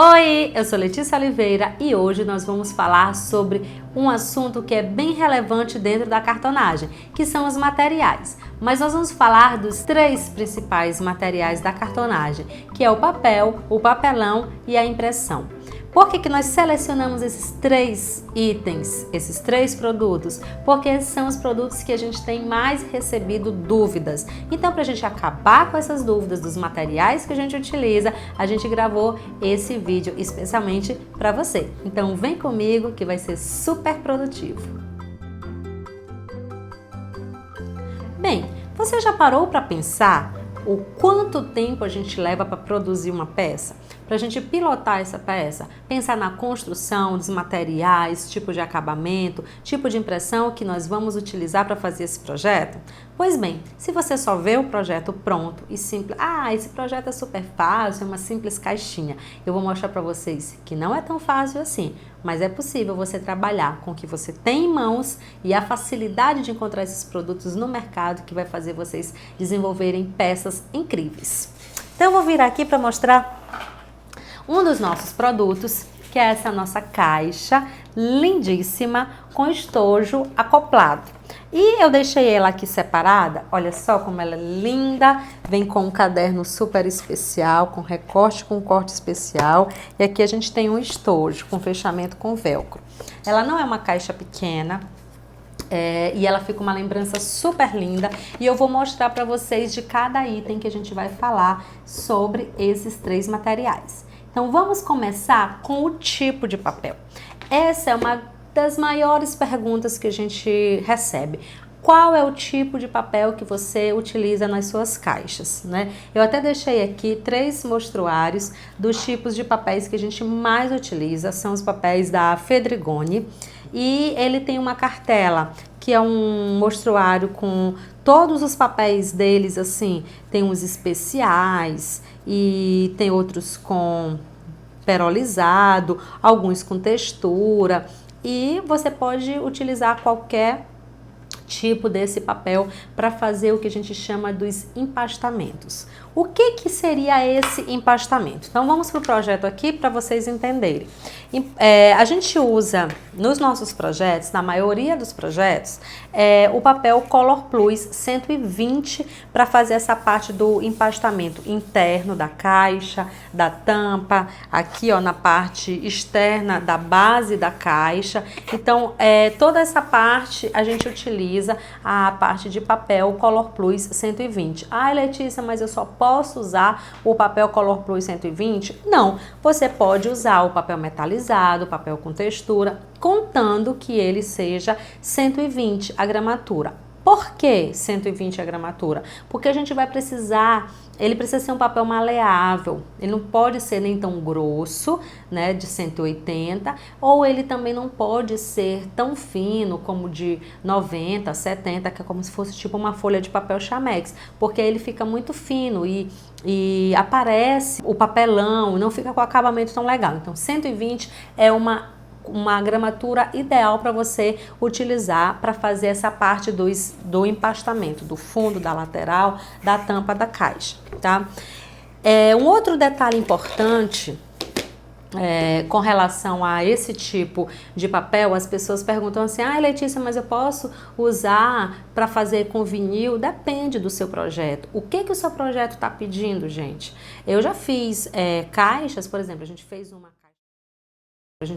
Oi, eu sou Letícia Oliveira e hoje nós vamos falar sobre um assunto que é bem relevante dentro da cartonagem, que são os materiais. Mas nós vamos falar dos três principais materiais da cartonagem, que é o papel, o papelão e a impressão. Por que nós selecionamos esses três itens, esses três produtos? Porque esses são os produtos que a gente tem mais recebido dúvidas. Então, para a gente acabar com essas dúvidas dos materiais que a gente utiliza, a gente gravou esse vídeo especialmente para você. Então, vem comigo que vai ser super produtivo. Bem, você já parou para pensar o quanto tempo a gente leva para produzir uma peça? Para a gente pilotar essa peça, pensar na construção dos materiais, tipo de acabamento, tipo de impressão que nós vamos utilizar para fazer esse projeto? Pois bem, se você só vê o projeto pronto e simples, esse projeto é super fácil, é uma simples caixinha. Eu vou mostrar para vocês que não é tão fácil assim, mas é possível você trabalhar com o que você tem em mãos e a facilidade de encontrar esses produtos no mercado que vai fazer vocês desenvolverem peças incríveis. Então eu vou vir aqui para mostrar um dos nossos produtos, que é essa nossa caixa lindíssima com estojo acoplado. E eu deixei ela aqui separada, olha só como ela é linda, vem com um caderno super especial, com recorte, com corte especial. E aqui a gente tem um estojo com fechamento com velcro. Ela não é uma caixa pequena, e ela fica uma lembrança super linda e eu vou mostrar para vocês de cada item que a gente vai falar sobre esses três materiais. Então vamos começar com o tipo de papel. Essa é uma das maiores perguntas que a gente recebe. Qual é o tipo de papel que você utiliza nas suas caixas, né? Eu até deixei aqui 3 mostruários dos tipos de papéis que a gente mais utiliza, são os papéis da Fedrigoni, e ele tem uma cartela, que é um mostruário com todos os papéis deles, assim, tem uns especiais e tem outros com perolizado, alguns com textura, e você pode utilizar qualquer tipo desse papel para fazer o que a gente chama dos empastamentos. O que seria esse empastamento? Então vamos para o projeto aqui para vocês entenderem. A gente usa nos nossos projetos, na maioria dos projetos, o papel Color Plus 120 para fazer essa parte do empastamento interno da caixa, da tampa, aqui ó, na parte externa da base da caixa. Então toda essa parte a gente utiliza a parte de papel Color Plus 120. Letícia, mas eu só posso usar o papel Color Plus 120? Não, você pode usar o papel metalizado, papel com textura, contando que ele seja 120 a gramatura. Por que 120 a gramatura? Porque a gente vai precisar, ele precisa ser um papel maleável, ele não pode ser nem tão grosso, né, de 180, ou ele também não pode ser tão fino como de 90, 70, que é como se fosse tipo uma folha de papel Chamex, porque ele fica muito fino e aparece o papelão, não fica com acabamento tão legal. Então 120 é uma gramatura ideal para você utilizar para fazer essa parte do empastamento, do fundo, da lateral, da tampa da caixa, tá? Um outro detalhe importante com relação a esse tipo de papel, as pessoas perguntam assim, Letícia, mas eu posso usar para fazer com vinil? Depende do seu projeto. O que o seu projeto está pedindo, gente? Eu já fiz caixas, por exemplo, a gente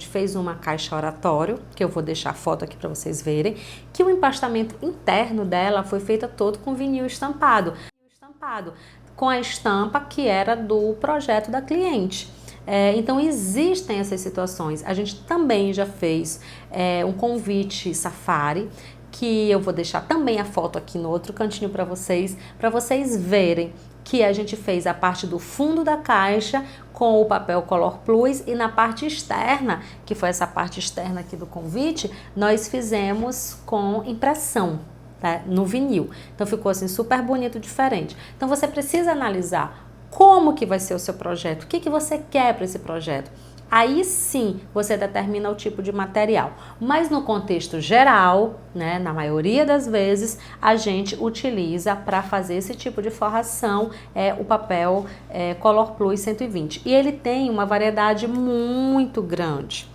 fez uma caixa oratório, que eu vou deixar a foto aqui para vocês verem, que o empastamento interno dela foi feita todo com vinil estampado, com a estampa que era do projeto da cliente. Então existem essas situações. A gente também já fez um convite safari, que eu vou deixar também a foto aqui no outro cantinho para vocês verem que a gente fez a parte do fundo da caixa com o papel Color Plus e na parte externa, que foi essa parte externa aqui do convite, nós fizemos com impressão, tá? No vinil. Então ficou assim super bonito, diferente. Então você precisa analisar como que vai ser o seu projeto, o que você quer para esse projeto. aí sim você determina o tipo de material. Mas no contexto geral, né, na maioria das vezes, a gente utiliza para fazer esse tipo de forração o papel Color Plus 120. E ele tem uma variedade muito grande.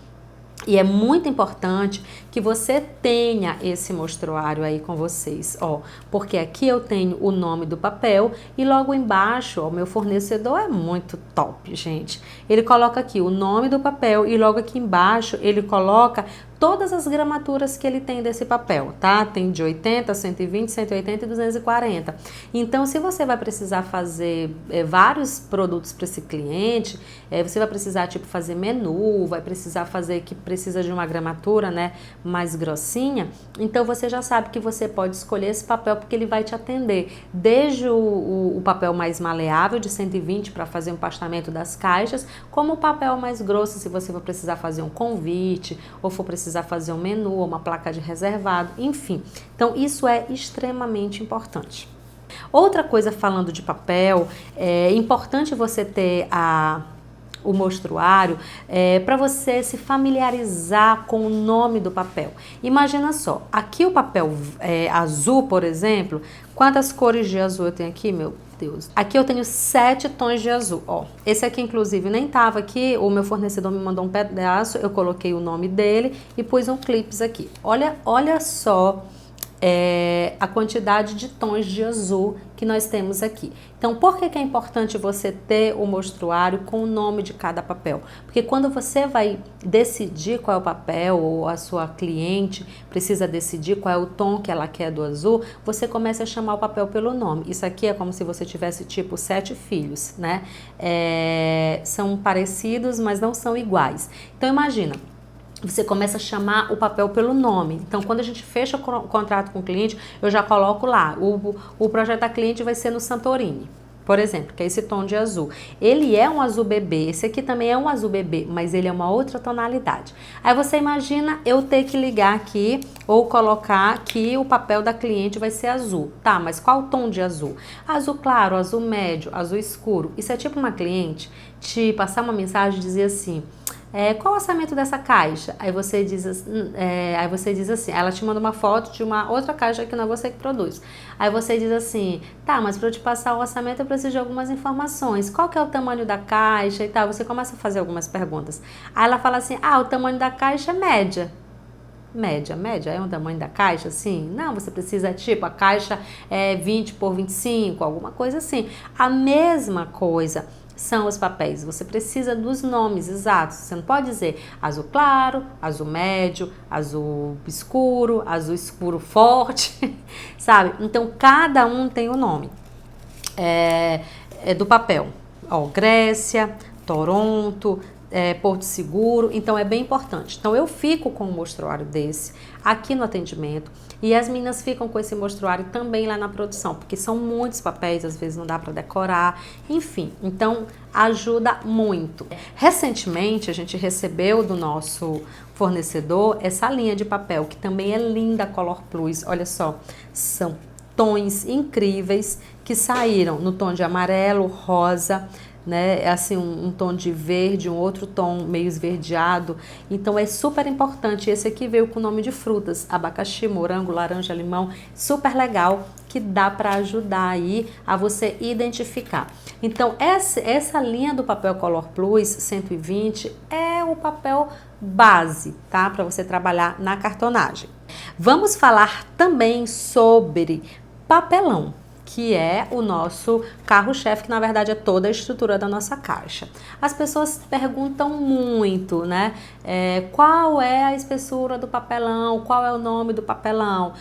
E é muito importante que você tenha esse mostruário aí com vocês, ó, porque aqui eu tenho o nome do papel e logo embaixo, ó, o meu fornecedor é muito top, gente. Ele coloca aqui o nome do papel e logo aqui embaixo ele coloca todas as gramaturas que ele tem desse papel, tá? Tem de 80, 120, 180 e 240. Então, se você vai precisar fazer vários produtos para esse cliente, você vai precisar, tipo, fazer menu, vai precisar fazer que precisa de uma gramatura, né, mais grossinha, então você já sabe que você pode escolher esse papel porque ele vai te atender desde o papel mais maleável de 120 para fazer o empastamento das caixas, como o papel mais grosso se você for precisar fazer um convite ou for precisar fazer um menu ou uma placa de reservado, enfim. Então isso é extremamente importante. Outra coisa falando de papel, é importante você ter o mostruário para você se familiarizar com o nome do papel. Imagina só, aqui o papel azul, por exemplo, quantas cores de azul eu tenho aqui, meu Deus? Aqui eu tenho 7 tons de azul, ó. Esse aqui, inclusive, nem tava aqui, o meu fornecedor me mandou um pedaço, eu coloquei o nome dele e pus um clips aqui. Olha só a quantidade de tons de azul que nós temos aqui. Então, por que é importante você ter o mostruário com o nome de cada papel? Porque quando você vai decidir qual é o papel, ou a sua cliente precisa decidir qual é o tom que ela quer do azul, você começa a chamar o papel pelo nome. Isso aqui é como se você tivesse tipo 7 filhos, né? São parecidos, mas não são iguais. Então, imagina. Você começa a chamar o papel pelo nome. Então, quando a gente fecha o contrato com o cliente, eu já coloco lá, o projeto da cliente vai ser no Santorini, por exemplo, que é esse tom de azul. Ele é um azul bebê, esse aqui também é um azul bebê, mas ele é uma outra tonalidade. Aí você imagina eu ter que ligar aqui ou colocar que o papel da cliente vai ser azul. Tá, mas qual tom de azul? Azul claro, azul médio, azul escuro. Isso é tipo uma cliente te passar uma mensagem e dizer assim... qual o orçamento dessa caixa? Aí você diz assim, ela te manda uma foto de uma outra caixa que não é você que produz. Aí você diz assim, tá, mas para eu te passar o orçamento eu preciso de algumas informações. Qual que é o tamanho da caixa e tal? Você começa a fazer algumas perguntas. Aí ela fala assim, o tamanho da caixa é média. Média é o tamanho da caixa, assim? Não, você precisa, tipo, a caixa é 20 por 25, alguma coisa assim. A mesma coisa são os papéis. Você precisa dos nomes exatos. Você não pode dizer azul claro, azul médio, azul escuro forte, sabe? Então, cada um tem o nome do papel. Ó, Grécia, Toronto, Porto Seguro, então é bem importante. Então eu fico com um mostruário desse aqui no atendimento e as meninas ficam com esse mostruário também lá na produção, porque são muitos papéis, às vezes não dá para decorar, enfim, então ajuda muito. Recentemente a gente recebeu do nosso fornecedor essa linha de papel, que também é linda, Color Plus, olha só, são tons incríveis que saíram no tom de amarelo, rosa, né? Assim, um tom de verde, um outro tom meio esverdeado. Então é super importante. Esse aqui veio com o nome de frutas: abacaxi, morango, laranja, limão. Super legal, que dá para ajudar aí a você identificar. Então essa linha do papel Color Plus 120 é o papel base, tá? Para você trabalhar na cartonagem. Vamos falar também sobre papelão, que é o nosso carro-chefe, que na verdade é toda a estrutura da nossa caixa. As pessoas perguntam muito, né? Qual é a espessura do papelão? Qual é o nome do papelão?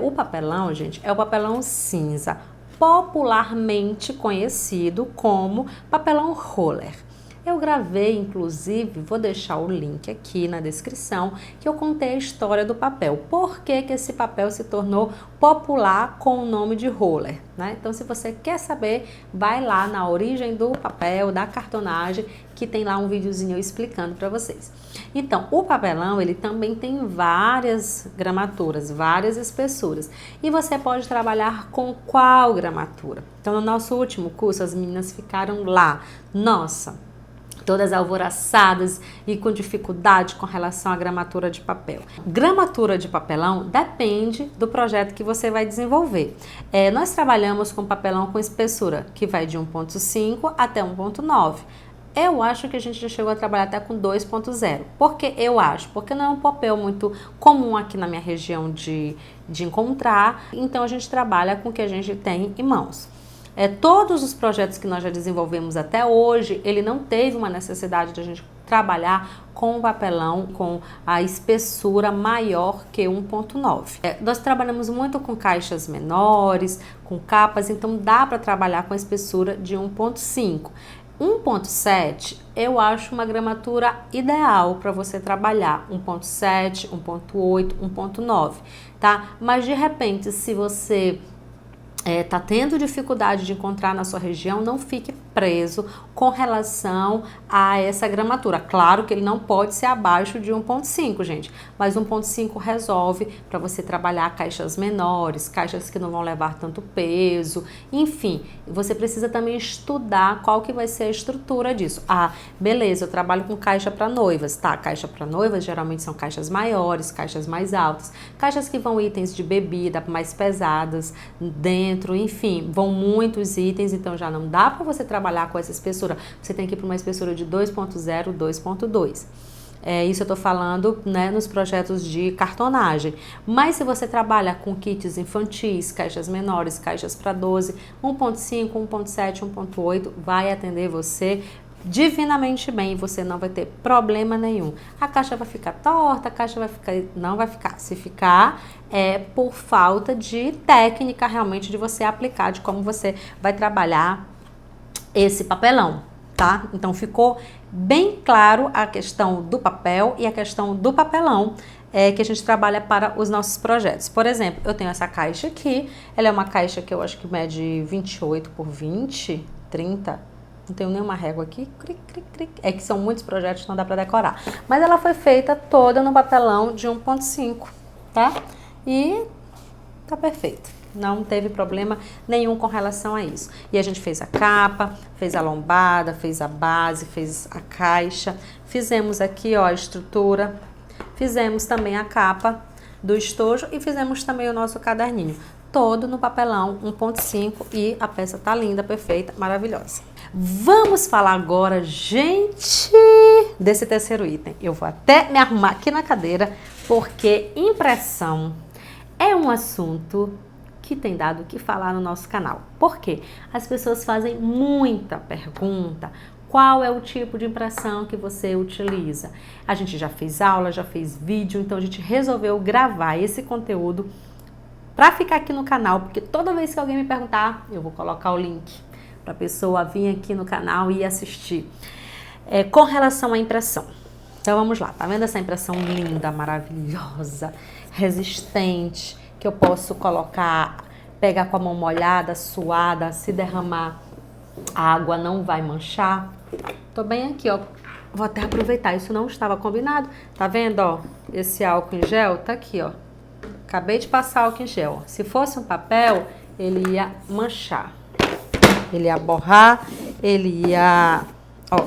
O papelão, gente, é o papelão cinza, popularmente conhecido como papelão roller. Eu gravei, inclusive, vou deixar o link aqui na descrição, que eu contei a história do papel. Por que que esse papel se tornou popular com o nome de roller, né? Então, se você quer saber, vai lá na origem do papel, da cartonagem, que tem lá um videozinho explicando para vocês. Então, o papelão, ele também tem várias gramaturas, várias espessuras. E você pode trabalhar com qual gramatura? Então, no nosso último curso, as meninas ficaram lá. Nossa, todas alvoroçadas e com dificuldade com relação à gramatura de papel. Gramatura de papelão depende do projeto que você vai desenvolver. Nós trabalhamos com papelão com espessura que vai de 1,5 até 1,9. Eu acho que a gente já chegou a trabalhar até com 2,0. Por que eu acho? Porque não é um papel muito comum aqui na minha região de encontrar, então a gente trabalha com o que a gente tem em mãos. Todos os projetos que nós já desenvolvemos até hoje, ele não teve uma necessidade de a gente trabalhar com o papelão com a espessura maior que 1,9. Nós trabalhamos muito com caixas menores, com capas, então dá para trabalhar com a espessura de 1,5. 1,7 eu acho uma gramatura ideal para você trabalhar, 1,7, 1,8, 1,9, tá? Mas de repente, se você tá tendo dificuldade de encontrar na sua região, não fique preso com relação a essa gramatura. Claro que ele não pode ser abaixo de 1,5, gente, mas 1,5 resolve para você trabalhar caixas menores, caixas que não vão levar tanto peso, enfim, você precisa também estudar qual que vai ser a estrutura disso. Beleza, eu trabalho com caixa para noivas, tá? Caixa para noivas geralmente são caixas maiores, caixas mais altas, caixas que vão itens de bebida mais pesadas dentro, enfim, vão muitos itens, então já não dá para você trabalhar com essa espessura, você tem que ir para uma espessura de 2,0, 2,2. Isso eu tô falando, né, nos projetos de cartonagem. Mas se você trabalha com kits infantis, caixas menores, caixas para 12, 1,5, 1,7, 1,8, vai atender você divinamente bem e você não vai ter problema nenhum. A caixa vai ficar torta, a caixa vai ficar... Não vai ficar. Se ficar, é por falta de técnica realmente de você aplicar, de como você vai trabalhar esse papelão, tá? Então ficou bem claro a questão do papel e a questão do papelão que a gente trabalha para os nossos projetos. Por exemplo, eu tenho essa caixa aqui, ela é uma caixa que eu acho que mede 28 por 20, 30, não tenho nenhuma régua aqui, é que são muitos projetos, não dá para decorar. Mas ela foi feita toda no papelão de 1,5, tá? E tá perfeito. Não teve problema nenhum com relação a isso. E a gente fez a capa, fez a lombada, fez a base, fez a caixa. Fizemos aqui, ó, a estrutura. Fizemos também a capa do estojo e fizemos também o nosso caderninho. Todo no papelão 1,5 e a peça tá linda, perfeita, maravilhosa. Vamos falar agora, gente, desse terceiro item. Eu vou até me arrumar aqui na cadeira, porque impressão é um assunto que tem dado o que falar no nosso canal. Por quê? As pessoas fazem muita pergunta. Qual é o tipo de impressão que você utiliza? A gente já fez aula, já fez vídeo, então a gente resolveu gravar esse conteúdo para ficar aqui no canal, porque toda vez que alguém me perguntar, eu vou colocar o link para a pessoa vir aqui no canal e assistir. Com relação à impressão. Então vamos lá, tá vendo essa impressão linda, maravilhosa, resistente, que eu posso colocar, pegar com a mão molhada, suada, se derramar, a água não vai manchar. Tô bem aqui, ó. Vou até aproveitar, isso não estava combinado. Tá vendo, ó? Esse álcool em gel tá aqui, ó. Acabei de passar álcool em gel. Se fosse um papel, ele ia manchar. Ele ia borrar, ele ia, ó,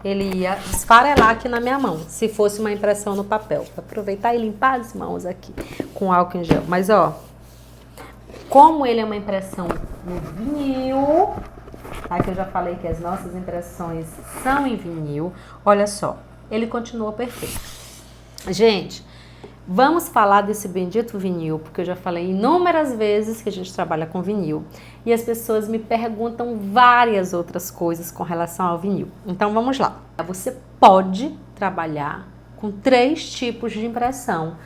ele ia esfarelar aqui na minha mão, se fosse uma impressão no papel. Vou aproveitar e limpar as mãos aqui com álcool em gel. Mas, ó, como ele é uma impressão no vinil, tá? Que eu já falei que as nossas impressões são em vinil. Olha só, ele continua perfeito. Gente, vamos falar desse bendito vinil, porque eu já falei inúmeras vezes que a gente trabalha com vinil. E as pessoas me perguntam várias outras coisas com relação ao vinil. Então vamos lá. Você pode trabalhar com 3 tipos de impressão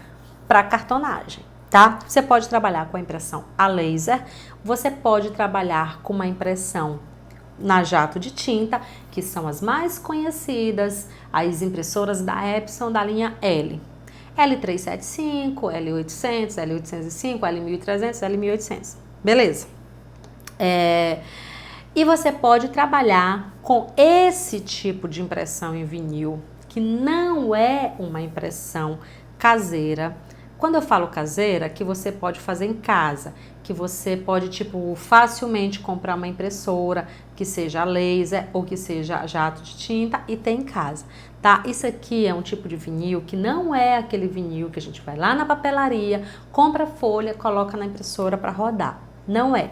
para cartonagem, tá? Você pode trabalhar com a impressão a laser, você pode trabalhar com uma impressão na jato de tinta, que são as mais conhecidas, as impressoras da Epson da linha L. L375, L800, L805, L1300, L1800. Beleza. E você pode trabalhar com esse tipo de impressão em vinil, que não é uma impressão caseira, Quando eu falo caseira, que você pode fazer em casa, que você pode, tipo, facilmente comprar uma impressora, que seja a laser ou que seja jato de tinta e ter em casa, tá? Isso aqui é um tipo de vinil que não é aquele vinil que a gente vai lá na papelaria, compra folha, coloca na impressora para rodar. Não é.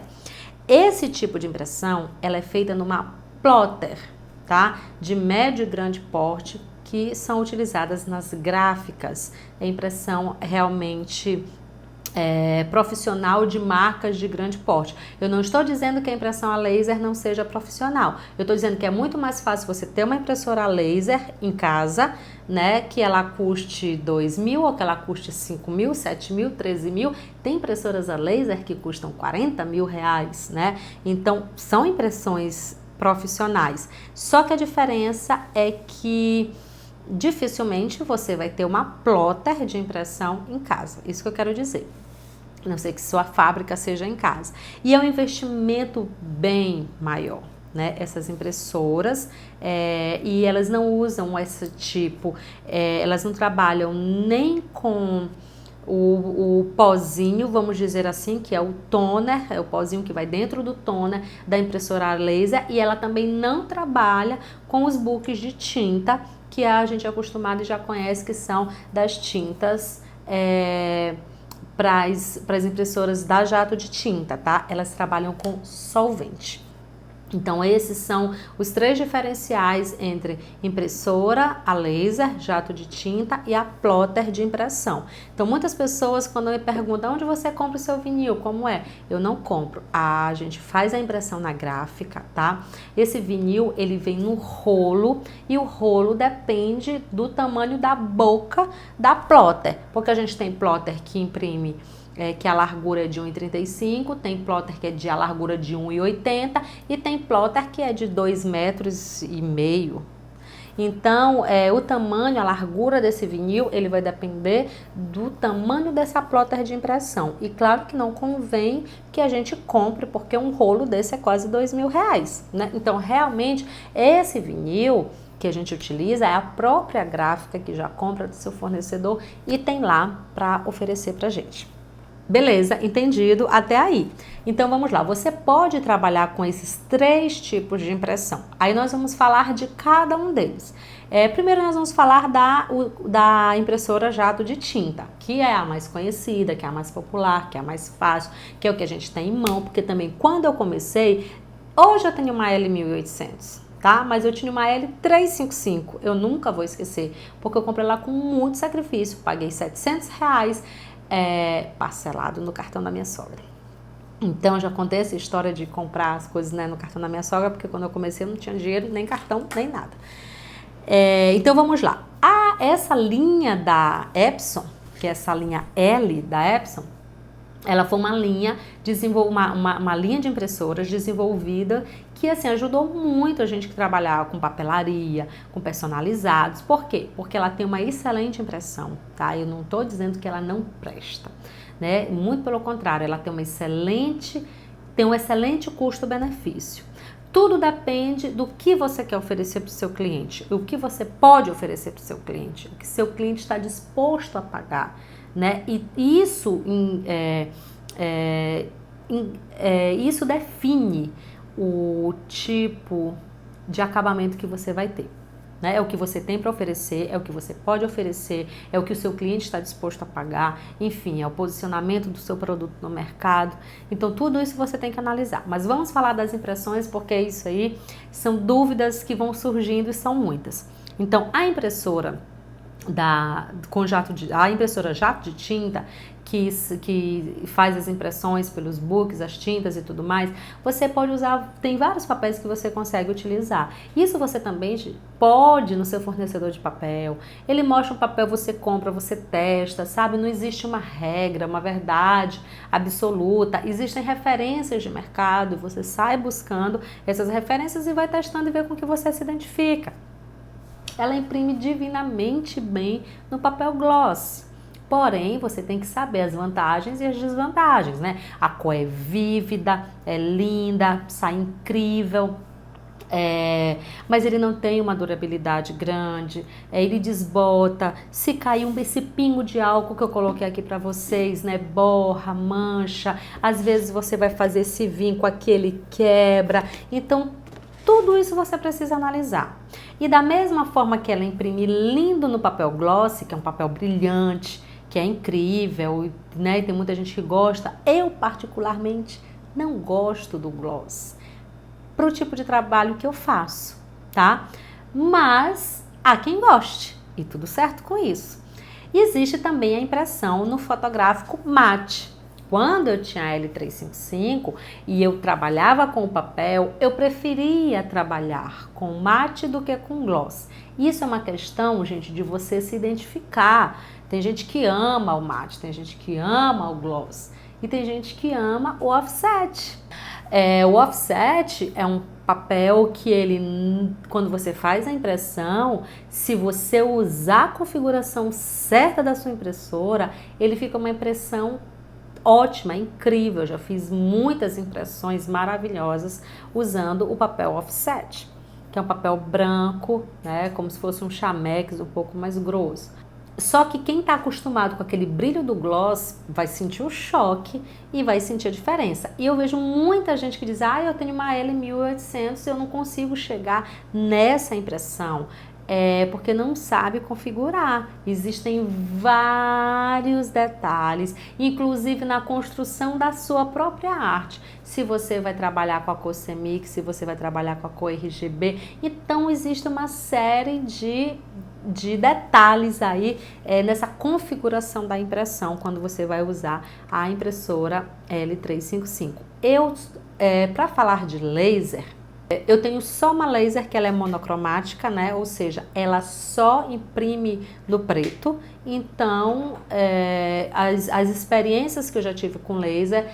Esse tipo de impressão, ela é feita numa plotter, tá? De médio e grande porte, que são utilizadas nas gráficas, é impressão realmente profissional de marcas de grande porte. Eu não estou dizendo que a impressão a laser não seja profissional. Eu estou dizendo que é muito mais fácil você ter uma impressora a laser em casa, né? Que ela custe 2.000 ou que ela custe 5.000, 7.000, 13.000. Tem impressoras a laser que custam 40.000 reais, né? Então, são impressões profissionais. Só que a diferença é que dificilmente você vai ter uma plotter de impressão em casa. Isso que eu quero dizer. A não ser que sua fábrica seja em casa. E é um investimento bem maior, né? Essas impressoras, e elas não usam esse tipo, elas não trabalham nem com o pozinho, vamos dizer assim, que é o toner, é o pozinho que vai dentro do toner da impressora laser, e ela também não trabalha com os books de tinta que a gente é acostumado e já conhece, que são das tintas para as impressoras da jato de tinta, tá? Elas trabalham com solvente. Então, esses são os 3 diferenciais entre impressora a laser, jato de tinta e a plotter de impressão. Então, muitas pessoas, quando me perguntam onde você compra o seu vinil, como é? Eu não compro. A gente faz a impressão na gráfica, tá? Esse vinil, ele vem no rolo e o rolo depende do tamanho da boca da plotter. Porque a gente tem plotter que imprime que a largura é de 1,35, tem plotter que é de a largura de 1,80 e tem plotter que é de 2,5 metros. Então, o tamanho, a largura desse vinil, ele vai depender do tamanho dessa plotter de impressão. E claro que não convém que a gente compre, porque um rolo desse é quase 2.000 reais, né? Então, realmente, esse vinil que a gente utiliza é a própria gráfica que já compra do seu fornecedor e tem lá para oferecer para gente. Beleza, entendido até aí. Então vamos lá, você pode trabalhar com esses 3 tipos de impressão. Aí nós vamos falar de cada um deles. Primeiro nós vamos falar da impressora jato de tinta, que é a mais conhecida, que é a mais popular, que é a mais fácil, que é o que a gente tem em mão, porque também quando eu comecei, hoje eu tenho uma L1800. Tá? Mas eu tinha uma L355, eu nunca vou esquecer, porque eu comprei lá com muito sacrifício, paguei R$700, parcelado no cartão da minha sogra. Então, eu já contei essa história de comprar as coisas, né, no cartão da minha sogra, porque quando eu comecei eu não tinha dinheiro, nem cartão, nem nada. Então, vamos lá. Essa linha da Epson, que é essa linha L da Epson, ela foi uma linha de impressoras desenvolvida que assim ajudou muito a gente que trabalhava com papelaria, com personalizados. Por quê? Porque ela tem uma excelente impressão, tá? Eu não estou dizendo que ela não presta, né? Muito pelo contrário, ela tem um excelente custo-benefício. Tudo depende do que você quer oferecer para o seu cliente, o que você pode oferecer para o seu cliente, o que seu cliente está disposto a pagar, né? E isso, isso define o tipo de acabamento que você vai ter, né? É o que você tem para oferecer, é o que você pode oferecer, é o que o seu cliente está disposto a pagar, enfim, é o posicionamento do seu produto no mercado. Então, tudo isso você tem que analisar. Mas vamos falar das impressões, porque isso aí são dúvidas que vão surgindo e são muitas. Então, a impressora jato de tinta, que faz as impressões pelos books, as tintas e tudo mais, você pode usar, tem vários papéis que você consegue utilizar. Isso você também pode no seu fornecedor de papel. Ele mostra um papel, você compra, você testa, sabe? Não existe uma regra, uma verdade absoluta. Existem referências de mercado, você sai buscando essas referências e vai testando e vê com que você se identifica. Ela imprime divinamente bem no papel gloss. Porém, você tem que saber as vantagens e as desvantagens, né? A cor é vívida, é linda, sai incrível. Mas ele não tem uma durabilidade grande, ele desbota, se cair esse pingo de álcool que eu coloquei aqui para vocês, né, borra, mancha, às vezes você vai fazer esse vinco aqui, ele quebra, então tudo isso você precisa analisar. E da mesma forma que ela imprime lindo no papel gloss, que é um papel brilhante, que é incrível, né, e tem muita gente que gosta, eu particularmente não gosto do gloss para o tipo de trabalho que eu faço, tá? Mas há quem goste e tudo certo com isso. E existe também a impressão no fotográfico mate. Quando eu tinha a L355 e eu trabalhava com o papel, eu preferia trabalhar com mate do que com gloss. Isso é uma questão, gente, de você se identificar. Tem gente que ama o mate, tem gente que ama o gloss e tem gente que ama o offset. O offset é um papel que ele, quando você faz a impressão, se você usar a configuração certa da sua impressora, ele fica uma impressão ótima, incrível. Eu já fiz muitas impressões maravilhosas usando o papel offset, que é um papel branco, né, como se fosse um chamex um pouco mais grosso. Só que quem está acostumado com aquele brilho do gloss vai sentir o choque e vai sentir a diferença. E eu vejo muita gente que diz, eu tenho uma L1800 e eu não consigo chegar nessa impressão. Porque não sabe configurar. Existem vários detalhes, inclusive na construção da sua própria arte. Se você vai trabalhar com a cor Semix, se você vai trabalhar com a cor RGB, então existe uma série de detalhes aí nessa configuração da impressão quando você vai usar a impressora L355. Para falar de laser, eu tenho só uma laser que ela é monocromática, né? Ou seja, ela só imprime no preto. Então, as experiências que eu já tive com laser,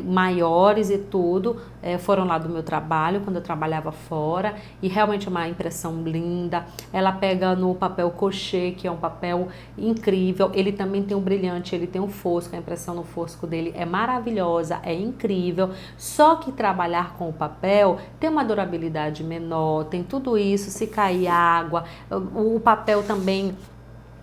maiores e tudo, foram lá do meu trabalho, quando eu trabalhava fora. E realmente é uma impressão linda. Ela pega no papel cochê, que é um papel incrível. Ele também tem um brilhante, ele tem um fosco. A impressão no fosco dele é maravilhosa, é incrível. Só que trabalhar com o papel tem uma durabilidade menor, tem tudo isso. Se cair água, o papel também,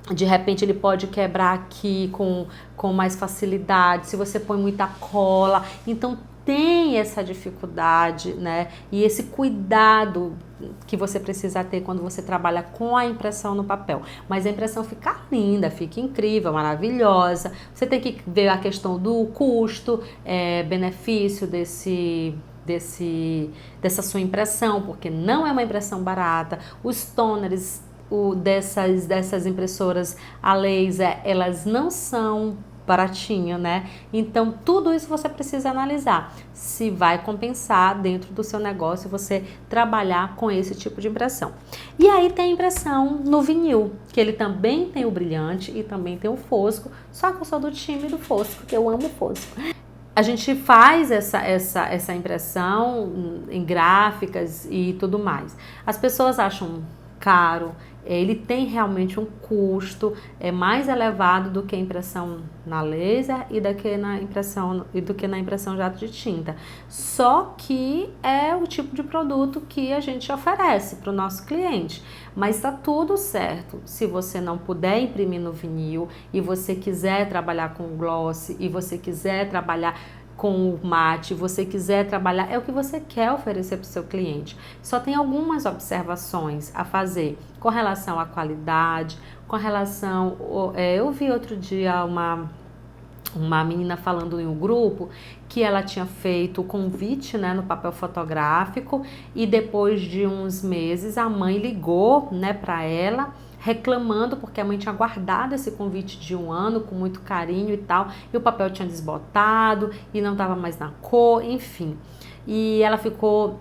de repente, ele pode quebrar aqui com mais facilidade, se você põe muita cola. Então, tem essa dificuldade, né? E esse cuidado que você precisa ter quando você trabalha com a impressão no papel. Mas a impressão fica linda, fica incrível, maravilhosa. Você tem que ver a questão do custo, benefício dessa sua impressão, porque não é uma impressão barata. Os toners dessas impressoras a laser, elas não são baratinho, né? Então, tudo isso você precisa analisar, se vai compensar dentro do seu negócio você trabalhar com esse tipo de impressão. E aí tem a impressão no vinil, que ele também tem o brilhante e também tem o fosco, só que eu sou do time do fosco, que eu amo o fosco. A gente faz essa impressão em gráficas e tudo mais. As pessoas acham caro, ele tem realmente um custo mais elevado do que a impressão na laser e do que na impressão jato de tinta. Só que é o tipo de produto que a gente oferece para o nosso cliente. Mas está tudo certo. Se você não puder imprimir no vinil e você quiser trabalhar com gloss e você quiser trabalhar com o mate, você quiser trabalhar, é o que você quer oferecer para o seu cliente. Só tem algumas observações a fazer com relação à qualidade, com relação... eu vi outro dia uma menina falando em um grupo que ela tinha feito o convite, né, no papel fotográfico e depois de uns meses a mãe ligou, né, para ela reclamando porque a mãe tinha guardado esse convite de 1 ano com muito carinho e tal, e o papel tinha desbotado e não estava mais na cor, enfim. E ela ficou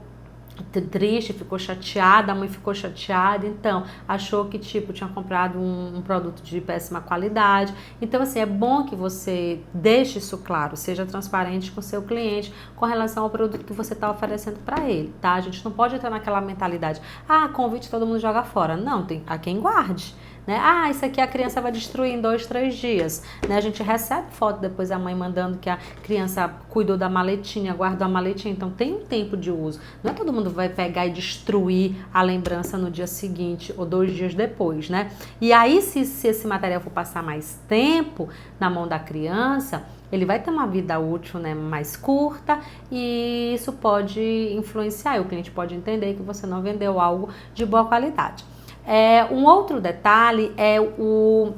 triste, ficou chateada, a mãe ficou chateada, então achou que tipo tinha comprado um produto de péssima qualidade. Então assim, é bom que você deixe isso claro, seja transparente com o seu cliente com relação ao produto que você está oferecendo para ele, tá? A gente não pode entrar naquela mentalidade, convite todo mundo joga fora. Não, tem a quem guarde, né? Ah, isso aqui a criança vai destruir em 2, 3 dias, né? A gente recebe foto depois da mãe mandando que a criança cuidou da maletinha, guardou a maletinha, então tem um tempo de uso. Não é todo mundo vai pegar e destruir a lembrança no dia seguinte ou 2 dias depois, né? E aí, se esse material for passar mais tempo na mão da criança, ele vai ter uma vida útil, né, mais curta, e isso pode influenciar, e o cliente pode entender que você não vendeu algo de boa qualidade. Um outro detalhe é o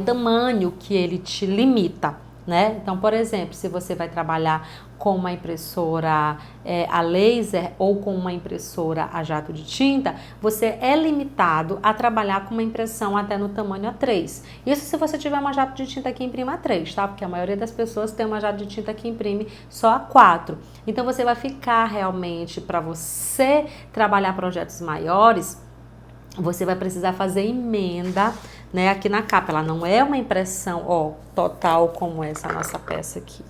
tamanho que ele te limita, né? Então, por exemplo, se você vai trabalhar com uma impressora a laser ou com uma impressora a jato de tinta, você é limitado a trabalhar com uma impressão até no tamanho A3. Isso se você tiver uma jato de tinta que imprima A3, tá? Porque a maioria das pessoas tem uma jato de tinta que imprime só A4. Então, você vai ficar realmente, para você trabalhar projetos maiores, você vai precisar fazer emenda, né, aqui na capa. Ela não é uma impressão, ó, total como essa nossa peça aqui.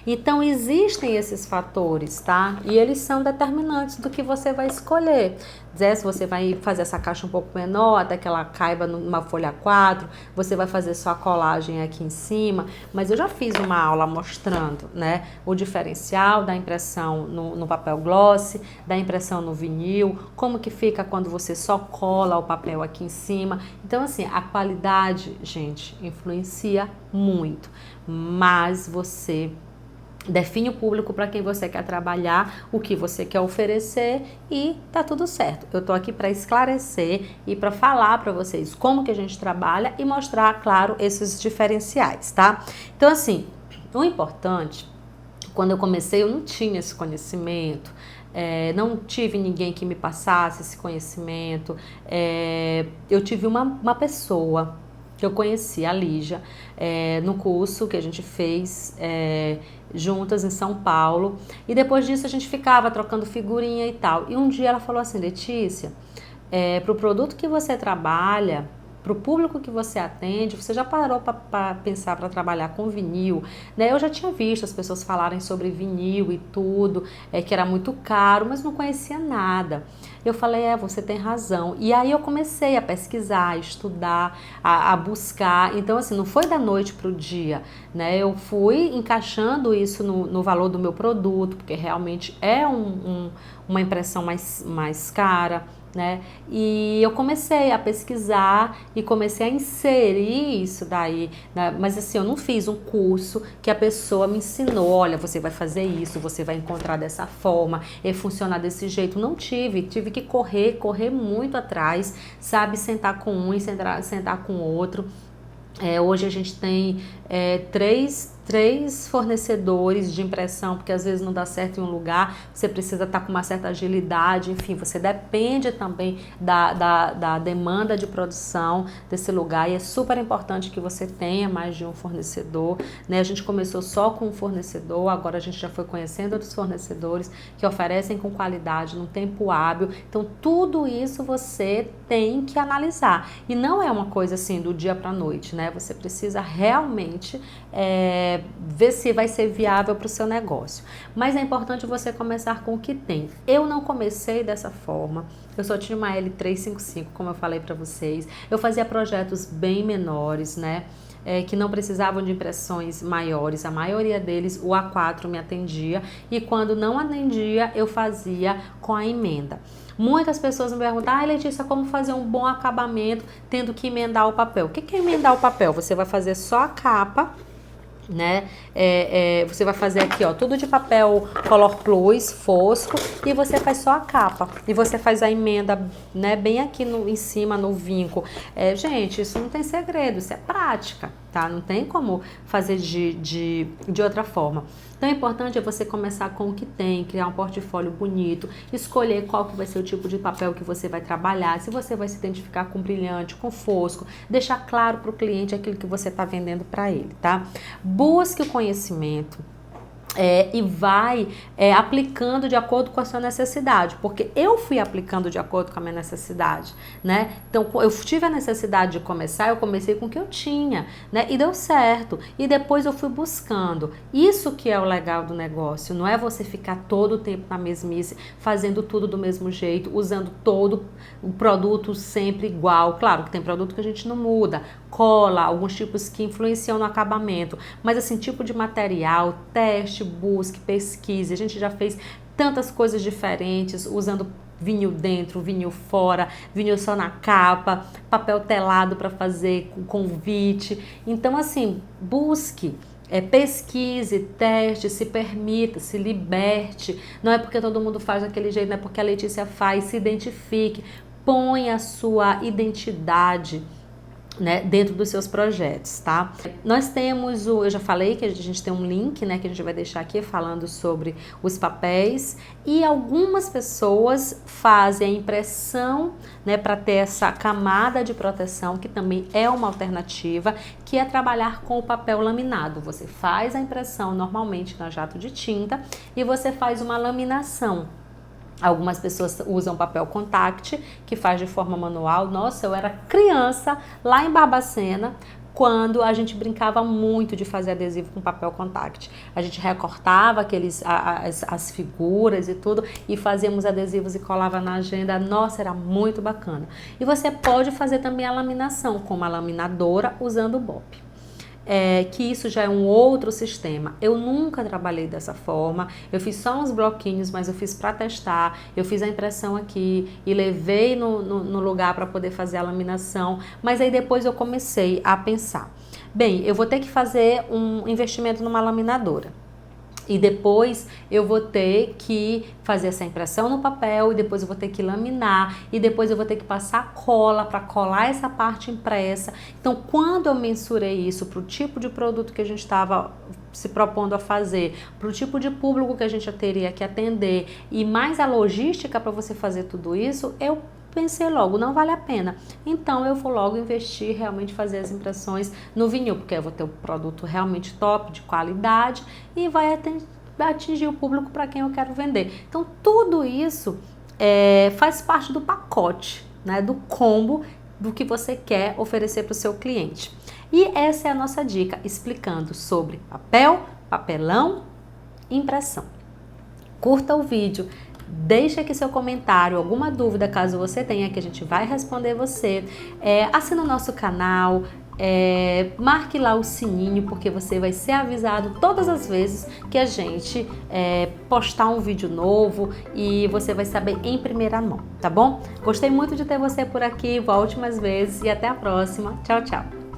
Então, existem esses fatores, tá? E eles são determinantes do que você vai escolher. Se você vai fazer essa caixa um pouco menor, até que ela caiba numa folha 4, você vai fazer só a colagem aqui em cima. Mas eu já fiz uma aula mostrando, né, o diferencial da impressão no papel gloss, da impressão no vinil, como que fica quando você só cola o papel aqui em cima. Então, assim, a qualidade, gente, influencia muito, mas você define o público para quem você quer trabalhar, o que você quer oferecer e tá tudo certo. Eu tô aqui para esclarecer e para falar para vocês como que a gente trabalha e mostrar, claro, esses diferenciais, tá? Então, assim, o importante, quando eu comecei, eu não tinha esse conhecimento, não tive ninguém que me passasse esse conhecimento, eu tive uma pessoa que eu conheci, a Lígia, no curso que a gente fez juntas em São Paulo, e depois disso a gente ficava trocando figurinha e tal, e um dia ela falou assim: Letícia, para o produto que você trabalha, para o público que você atende, você já parou para pensar para trabalhar com vinil, né? Eu já tinha visto as pessoas falarem sobre vinil e tudo, que era muito caro, mas não conhecia nada. Eu falei, você tem razão. E aí eu comecei a pesquisar, a estudar, a buscar. Então, assim, não foi da noite para o dia, né? Eu fui encaixando isso no valor do meu produto, porque realmente é uma impressão mais cara, né? E eu comecei a pesquisar e comecei a inserir isso daí, né? Mas assim, eu não fiz um curso que a pessoa me ensinou, olha, você vai fazer isso, você vai encontrar dessa forma, e funcionar desse jeito. Não tive que correr muito atrás, sabe? Sentar com um e sentar com o outro. Hoje a gente tem três fornecedores de impressão, porque às vezes não dá certo em um lugar, você precisa estar com uma certa agilidade, enfim, você depende também da demanda de produção desse lugar, e é super importante que você tenha mais de um fornecedor, né? A gente começou só com um fornecedor, agora a gente já foi conhecendo outros fornecedores que oferecem com qualidade, num tempo hábil. Então tudo isso você tem que analisar, e não é uma coisa assim do dia para a noite, né? Você precisa realmente ver se vai ser viável para o seu negócio. Mas é importante você começar com o que tem. Eu não comecei dessa forma, eu só tinha uma L355, como eu falei para vocês. Eu fazia projetos bem menores, né? Que não precisavam de impressões maiores, a maioria deles o A4 me atendia, e quando não atendia eu fazia com a emenda. Muitas pessoas me perguntam, Letícia, como fazer um bom acabamento tendo que emendar o papel? O que é emendar o papel? Você vai fazer só a capa, né? Você vai fazer aqui, ó, tudo de papel Color Plus, fosco, e você faz só a capa, e você faz a emenda, né, bem aqui em cima, no vinco. Gente, isso não tem segredo, isso é prática, tá? Não tem como fazer de outra forma. Então, o importante é você começar com o que tem, criar um portfólio bonito, escolher qual que vai ser o tipo de papel que você vai trabalhar, se você vai se identificar com brilhante, com fosco, deixar claro para o cliente aquilo que você está vendendo para ele, tá? Busque o conhecimento. E vai aplicando de acordo com a sua necessidade, porque eu fui aplicando de acordo com a minha necessidade, né? Então, eu tive a necessidade de começar, eu comecei com o que eu tinha, né? E deu certo. E depois eu fui buscando. Isso que é o legal do negócio, não é você ficar todo o tempo na mesmice, fazendo tudo do mesmo jeito, usando todo o produto sempre igual. Claro que tem produto que a gente não muda, cola, alguns tipos que influenciam no acabamento, mas assim, tipo de material, teste, busque, pesquise. A gente já fez tantas coisas diferentes, usando vinil dentro, vinil fora, vinil só na capa, papel telado para fazer com convite. Então, assim, busque, pesquise, teste, se permita, se liberte. Não é porque todo mundo faz daquele jeito, não é porque a Letícia faz, se identifique, põe a sua identidade, né, dentro dos seus projetos, tá? Nós temos eu já falei que a gente tem um link, né, que a gente vai deixar aqui falando sobre os papéis, e algumas pessoas fazem a impressão, né, para ter essa camada de proteção, que também é uma alternativa, que é trabalhar com o papel laminado. Você faz a impressão normalmente na jato de tinta e você faz uma laminação. Algumas pessoas usam papel contact, que faz de forma manual. Nossa, eu era criança lá em Barbacena, quando a gente brincava muito de fazer adesivo com papel contact. A gente recortava as figuras e tudo, e fazíamos adesivos e colava na agenda. Nossa, era muito bacana. E você pode fazer também a laminação com uma laminadora usando o BOP. Que isso já é um outro sistema. Eu nunca trabalhei dessa forma, eu fiz só uns bloquinhos, mas eu fiz para testar, eu fiz a impressão aqui e levei no lugar para poder fazer a laminação, mas aí depois eu comecei a pensar, bem, eu vou ter que fazer um investimento numa laminadora. E depois eu vou ter que fazer essa impressão no papel, e depois eu vou ter que laminar, e depois eu vou ter que passar cola para colar essa parte impressa. Então, quando eu mensurei isso para o tipo de produto que a gente estava se propondo a fazer, para o tipo de público que a gente teria que atender, e mais a logística para você fazer tudo isso, eu pensei logo, não vale a pena. Então eu vou logo investir, realmente fazer as impressões no vinil, porque eu vou ter um produto realmente top, de qualidade, e vai atingir o público para quem eu quero vender. Então tudo isso faz parte do pacote, né, do combo do que você quer oferecer para o seu cliente. E essa é a nossa dica, explicando sobre papel, papelão, impressão. Curta o vídeo. Deixe aqui seu comentário, alguma dúvida caso você tenha, que a gente vai responder você. Assina o nosso canal, marque lá o sininho, porque você vai ser avisado todas as vezes que a gente postar um vídeo novo, e você vai saber em primeira mão, tá bom? Gostei muito de ter você por aqui, volte mais vezes e até a próxima. Tchau, tchau!